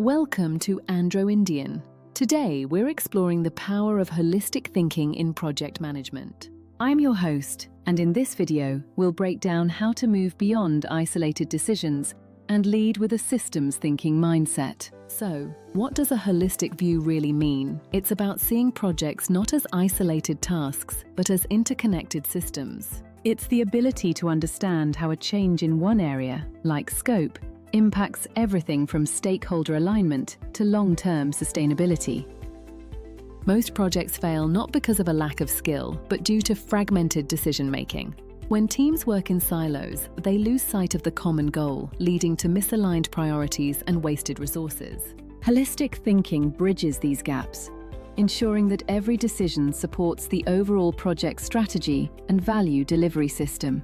Welcome to Andro-Indian. Today, we're exploring the power of holistic thinking in project management. I'm your host, and in this video, we'll break down how to move beyond isolated decisions and lead with a systems thinking mindset. So, what does a holistic view really mean? It's about seeing projects not as isolated tasks, but as interconnected systems. It's the ability to understand how a change in one area, like scope, impacts everything from stakeholder alignment to long-term sustainability. Most projects fail not because of a lack of skill, but due to fragmented decision-making. When teams work in silos, they lose sight of the common goal, leading to misaligned priorities and wasted resources. Holistic thinking bridges these gaps, ensuring that every decision supports the overall project strategy and value delivery system.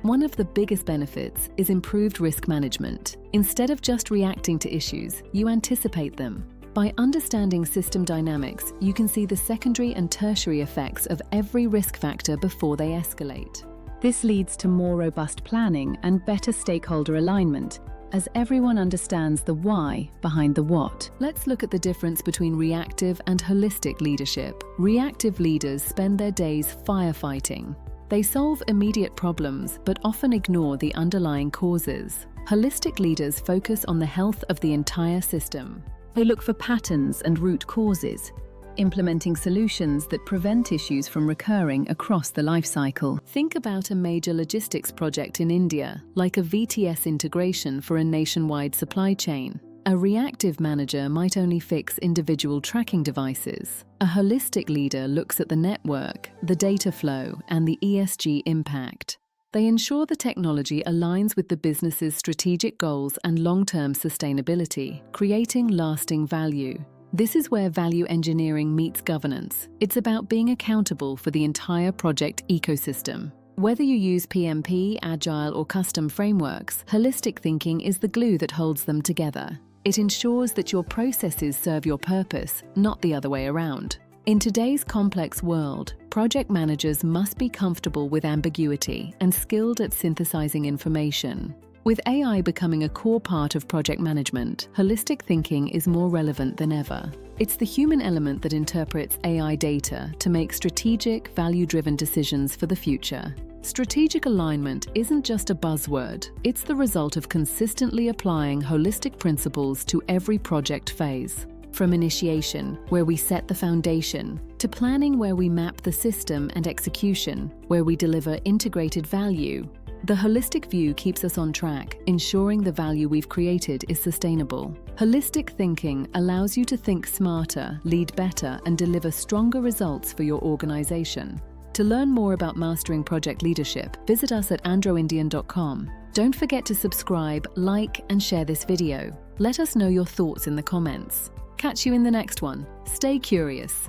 One of the biggest benefits is improved risk management. Instead of just reacting to issues, you anticipate them. By understanding system dynamics, you can see the secondary and tertiary effects of every risk factor before they escalate. This leads to more robust planning and better stakeholder alignment, as everyone understands the why behind the what. Let's look at the difference between reactive and holistic leadership. Reactive leaders spend their days firefighting. They solve immediate problems, but often ignore the underlying causes. Holistic leaders focus on the health of the entire system. They look for patterns and root causes, implementing solutions that prevent issues from recurring across the life cycle. Think about a major logistics project in India, like a VTS integration for a nationwide supply chain. A reactive manager might only fix individual tracking devices. A holistic leader looks at the network, the data flow, and the ESG impact. They ensure the technology aligns with the business's strategic goals and long-term sustainability, creating lasting value. This is where value engineering meets governance. It's about being accountable for the entire project ecosystem. Whether you use PMP, Agile, or custom frameworks, holistic thinking is the glue that holds them together. It ensures that your processes serve your purpose, not the other way around. In today's complex world, project managers must be comfortable with ambiguity and skilled at synthesizing information. With AI becoming a core part of project management, holistic thinking is more relevant than ever. It's the human element that interprets AI data to make strategic, value-driven decisions for the future. Strategic alignment isn't just a buzzword, it's the result of consistently applying holistic principles to every project phase. From initiation, where we set the foundation, to planning where we map the system, and execution, where we deliver integrated value, the holistic view keeps us on track, ensuring the value we've created is sustainable. Holistic thinking allows you to think smarter, lead better, and deliver stronger results for your organization. To learn more about mastering project leadership, visit us at androindian.com. Don't forget to subscribe, like, and share this video. Let us know your thoughts in the comments. Catch you in the next one. Stay curious.